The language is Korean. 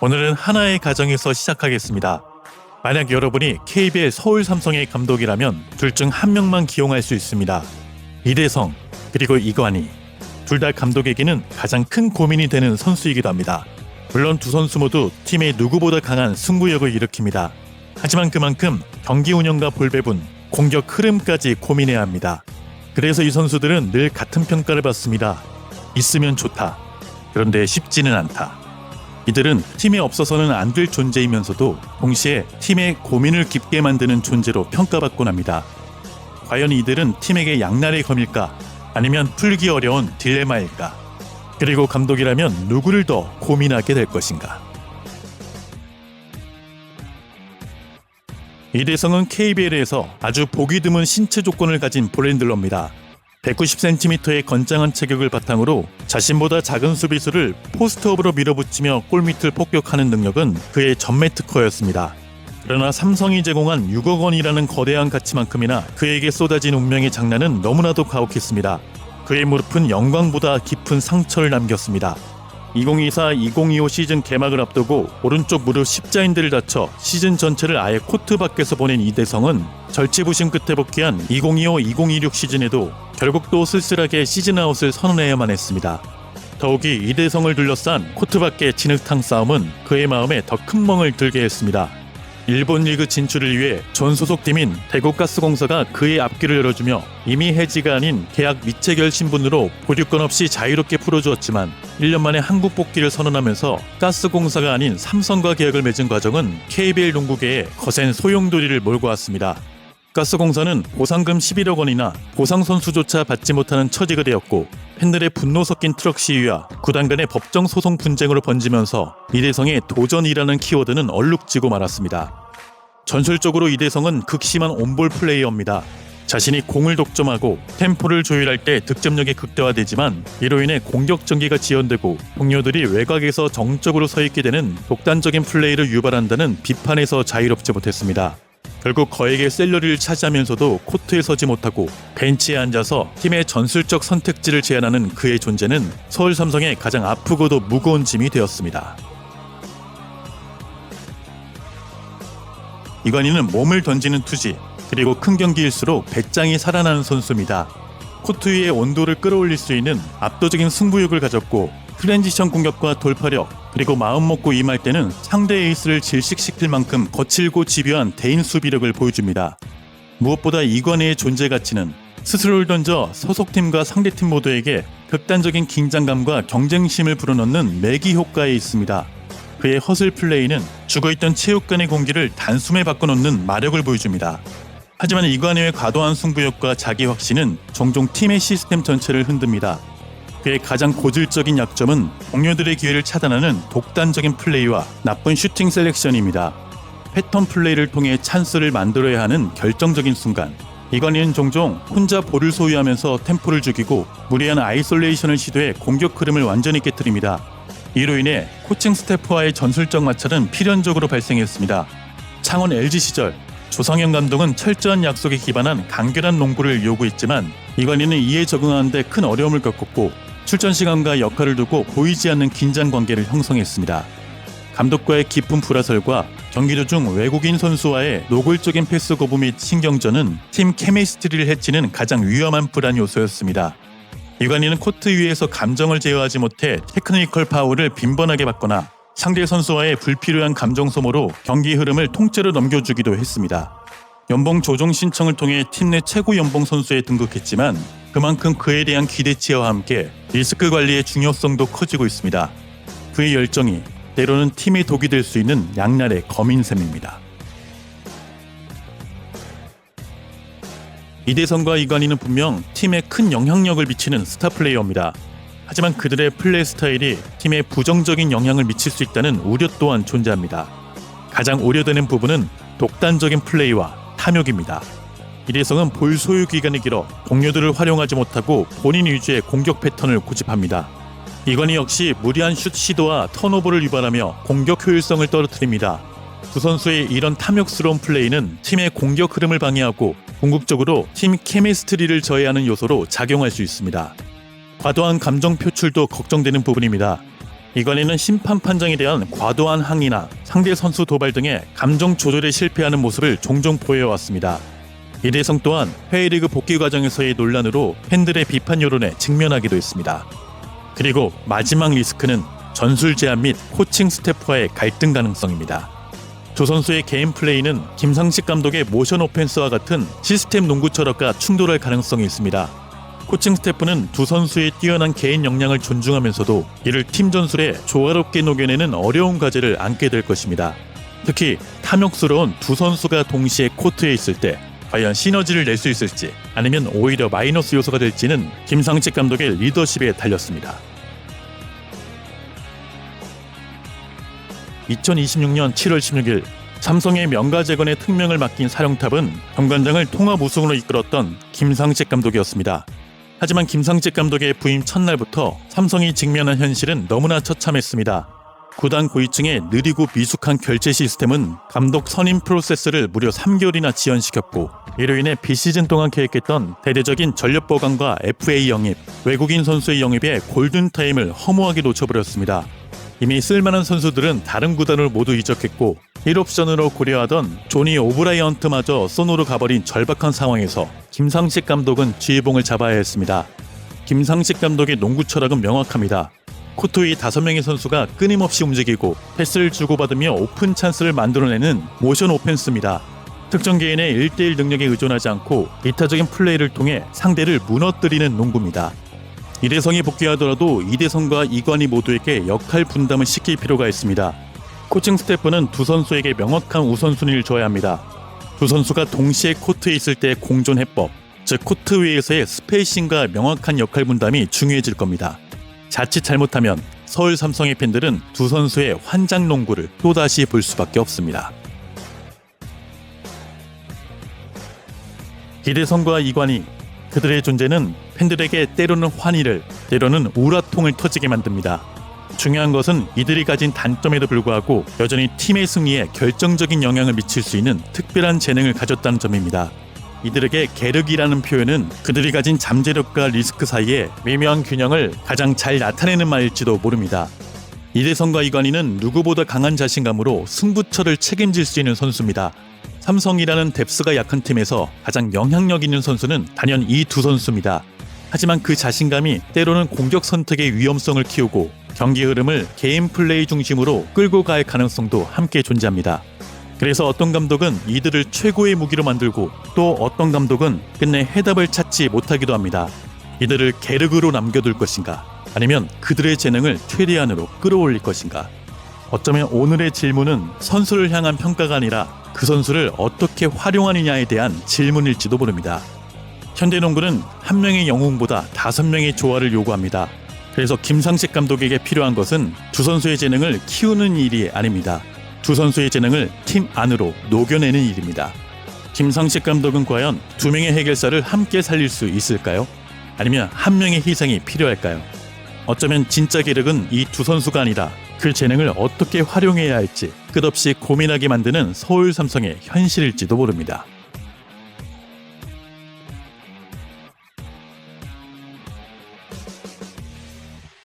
오늘은 하나의 가정에서 시작하겠습니다. 만약 여러분이 KBL 서울 삼성의 감독이라면 둘 중 한 명만 기용할 수 있습니다. 이대성 그리고 이관희. 둘 다 감독에게는 가장 큰 고민이 되는 선수이기도 합니다. 물론 두 선수 모두 팀의 누구보다 강한 승부욕을 일으킵니다. 하지만 그만큼 경기 운영과 볼 배분, 공격 흐름까지 고민해야 합니다. 그래서 이 선수들은 늘 같은 평가를 받습니다. 있으면 좋다. 그런데 쉽지는 않다. 이들은 팀에 없어서는 안 될 존재이면서도 동시에 팀의 고민을 깊게 만드는 존재로 평가받곤 합니다. 과연 이들은 팀에게 양날의 검일까? 아니면 풀기 어려운 딜레마일까? 그리고 감독이라면 누구를 더 고민하게 될 것인가? 이대성은 KBL에서 아주 보기 드문 신체 조건을 가진 볼핸들러입니다. 190cm의 건장한 체격을 바탕으로 자신보다 작은 수비수를 포스트업으로 밀어붙이며 골밑을 폭격하는 능력은 그의 전매 특허였습니다. 그러나 삼성이 제공한 6억 원이라는 거대한 가치만큼이나 그에게 쏟아진 운명의 장난은 너무나도 가혹했습니다. 그의 무릎은 영광보다 깊은 상처를 남겼습니다. 2024-2025 시즌 개막을 앞두고 오른쪽 무릎 십자인대를 다쳐 시즌 전체를 아예 코트 밖에서 보낸 이대성은 절치부심 끝에 복귀한 2025-2026 시즌에도 결국 또 쓸쓸하게 시즌아웃을 선언해야만 했습니다. 더욱이 이대성을 둘러싼 코트 밖의 진흙탕 싸움은 그의 마음에 더 큰 멍을 들게 했습니다. 일본 리그 진출을 위해 전 소속팀인 대구가스공사가 그의 앞길을 열어주며 이미 해지가 아닌 계약 미체결 신분으로 보류권 없이 자유롭게 풀어주었지만 1년 만에 한국 복귀를 선언하면서 가스공사가 아닌 삼성과 계약을 맺은 과정은 KBL 농구계에 거센 소용돌이를 몰고 왔습니다. 가스공사는 보상금 11억 원이나 보상 선수조차 받지 못하는 처지가 되었고 팬들의 분노 섞인 트럭 시위와 구단 간의 법정 소송 분쟁으로 번지면서 이대성의 도전이라는 키워드는 얼룩지고 말았습니다. 전술적으로 이대성은 극심한 온볼 플레이어입니다. 자신이 공을 독점하고 템포를 조율할 때 득점력이 극대화되지만 이로 인해 공격 전개가 지연되고 동료들이 외곽에서 정적으로 서 있게 되는 독단적인 플레이를 유발한다는 비판에서 자유롭지 못했습니다. 결국 거액의 샐러리를 차지하면서도 코트에 서지 못하고 벤치에 앉아서 팀의 전술적 선택지를 제안하는 그의 존재는 서울 삼성의 가장 아프고도 무거운 짐이 되었습니다. 이관희는 몸을 던지는 투지, 그리고 큰 경기일수록 배짱이 살아나는 선수입니다. 코트 위의 온도를 끌어올릴 수 있는 압도적인 승부욕을 가졌고 트랜지션 공격과 돌파력, 그리고 마음먹고 임할 때는 상대 에이스를 질식시킬 만큼 거칠고 집요한 대인 수비력을 보여줍니다. 무엇보다 이관희의 존재 가치는 스스로를 던져 소속팀과 상대팀 모두에게 극단적인 긴장감과 경쟁심을 불어넣는 매기 효과에 있습니다. 그의 허슬 플레이는 죽어있던 체육관의 공기를 단숨에 바꿔놓는 마력을 보여줍니다. 하지만 이관희의 과도한 승부욕과 자기 확신은 종종 팀의 시스템 전체를 흔듭니다. 그의 가장 고질적인 약점은 동료들의 기회를 차단하는 독단적인 플레이와 나쁜 슈팅 셀렉션입니다. 패턴 플레이를 통해 찬스를 만들어야 하는 결정적인 순간, 이관희는 종종 혼자 볼을 소유하면서 템포를 죽이고 무리한 아이솔레이션을 시도해 공격 흐름을 완전히 깨뜨립니다. 이로 인해 코칭 스태프와의 전술적 마찰은 필연적으로 발생했습니다. 창원 LG 시절 조성현 감독은 철저한 약속에 기반한 간결한 농구를 요구했지만 이관희는 이에 적응하는 데 큰 어려움을 겪었고 출전 시간과 역할을 두고 보이지 않는 긴장 관계를 형성했습니다. 감독과의 깊은 불화설과 경기 도중 외국인 선수와의 노골적인 패스 거부 및 신경전은 팀 케미스트리를 해치는 가장 위험한 불안 요소였습니다. 이관희는 코트 위에서 감정을 제어하지 못해 테크니컬 파울을 빈번하게 받거나 상대 선수와의 불필요한 감정 소모로 경기 흐름을 통째로 넘겨주기도 했습니다. 연봉 조정 신청을 통해 팀 내 최고 연봉 선수에 등극했지만 그만큼 그에 대한 기대치와 함께 리스크 관리의 중요성도 커지고 있습니다. 그의 열정이 때로는 팀의 독이 될 수 있는 양날의 검인 셈입니다. 이대성과 이관희는 분명 팀에 큰 영향력을 미치는 스타 플레이어입니다. 하지만 그들의 플레이 스타일이 팀에 부정적인 영향을 미칠 수 있다는 우려 또한 존재합니다. 가장 우려되는 부분은 독단적인 플레이와 탐욕입니다. 이대성은 볼 소유 기간이 길어 동료들을 활용하지 못하고 본인 위주의 공격 패턴을 고집합니다. 이관희 역시 무리한 슛 시도와 턴오버를 유발하며 공격 효율성을 떨어뜨립니다. 두 선수의 이런 탐욕스러운 플레이는 팀의 공격 흐름을 방해하고 궁극적으로 팀 케미스트리를 저해하는 요소로 작용할 수 있습니다. 과도한 감정 표출도 걱정되는 부분입니다. 이관희는 심판 판정에 대한 과도한 항의나 상대 선수 도발 등의 감정 조절에 실패하는 모습을 종종 보여왔습니다. 이대성 또한 K리그 복귀 과정에서의 논란으로 팬들의 비판 여론에 직면하기도 했습니다. 그리고 마지막 리스크는 전술 제한 및 코칭 스태프와의 갈등 가능성입니다. 두 선수의 개인 플레이는 김상식 감독의 모션 오펜스와 같은 시스템 농구 철학과 충돌할 가능성이 있습니다. 코칭 스태프는 두 선수의 뛰어난 개인 역량을 존중하면서도 이를 팀 전술에 조화롭게 녹여내는 어려운 과제를 안게 될 것입니다. 특히 탐욕스러운 두 선수가 동시에 코트에 있을 때 과연 시너지를 낼 수 있을지 아니면 오히려 마이너스 요소가 될지는 김상식 감독의 리더십에 달렸습니다. 2026년 7월 16일 삼성의 명가재건의 특명을 맡긴 사령탑은 정관장을 통합 우승으로 이끌었던 김상식 감독이었습니다. 하지만 김상식 감독의 부임 첫날부터 삼성이 직면한 현실은 너무나 처참했습니다. 구단 고위층의 느리고 미숙한 결제 시스템은 감독 선임 프로세스를 무려 3개월이나 지연시켰고, 이로 인해 비시즌 동안 계획했던 대대적인 전력 보강과 FA 영입, 외국인 선수의 영입에 골든타임을 허무하게 놓쳐버렸습니다. 이미 쓸만한 선수들은 다른 구단으로 모두 이적했고 1옵션으로 고려하던 조니 오브라이언트마저 소노로 가버린 절박한 상황에서 김상식 감독은 쥐봉을 잡아야 했습니다. 김상식 감독의 농구 철학은 명확합니다. 코트 위 5명의 선수가 끊임없이 움직이고 패스를 주고받으며 오픈 찬스를 만들어내는 모션 오펜스입니다. 특정 개인의 1대1 능력에 의존하지 않고 이타적인 플레이를 통해 상대를 무너뜨리는 농구입니다. 이대성이 복귀하더라도 이대성과 이관희 모두에게 역할 분담을 시킬 필요가 있습니다. 코칭 스태프는 두 선수에게 명확한 우선순위를 줘야 합니다. 두 선수가 동시에 코트에 있을 때의 공존 해법, 즉 코트 위에서의 스페이싱과 명확한 역할 분담이 중요해질 겁니다. 자칫 잘못하면 서울 삼성의 팬들은 두 선수의 환장 농구를 또다시 볼 수밖에 없습니다. 이대성과 이관희, 그들의 존재는 팬들에게 때로는 환희를, 때로는 우라통을 터지게 만듭니다. 중요한 것은 이들이 가진 단점에도 불구하고 여전히 팀의 승리에 결정적인 영향을 미칠 수 있는 특별한 재능을 가졌다는 점입니다. 이들에게 계륵이라는 표현은 그들이 가진 잠재력과 리스크 사이의 미묘한 균형을 가장 잘 나타내는 말일지도 모릅니다. 이대성과 이관희는 누구보다 강한 자신감으로 승부처를 책임질 수 있는 선수입니다. 삼성이라는 뎁스가 약한 팀에서 가장 영향력 있는 선수는 단연 이 두 선수입니다. 하지만 그 자신감이 때로는 공격 선택의 위험성을 키우고 경기 흐름을 개인 플레이 중심으로 끌고 갈 가능성도 함께 존재합니다. 그래서 어떤 감독은 이들을 최고의 무기로 만들고 또 어떤 감독은 끝내 해답을 찾지 못하기도 합니다. 이들을 계륵으로 남겨둘 것인가, 아니면 그들의 재능을 최대한으로 끌어올릴 것인가. 어쩌면 오늘의 질문은 선수를 향한 평가가 아니라 그 선수를 어떻게 활용하느냐에 대한 질문일지도 모릅니다. 현대농구는 한 명의 영웅보다 5명의 조화를 요구합니다. 그래서 김상식 감독에게 필요한 것은 두 선수의 재능을 키우는 일이 아닙니다. 두 선수의 재능을 팀 안으로 녹여내는 일입니다. 김상식 감독은 과연 2명의 해결사를 함께 살릴 수 있을까요? 아니면 한 명의 희생이 필요할까요? 어쩌면 진짜 계륵은 이 두 선수가 아니라 그 재능을 어떻게 활용해야 할지 끝없이 고민하게 만드는 서울 삼성의 현실일지도 모릅니다.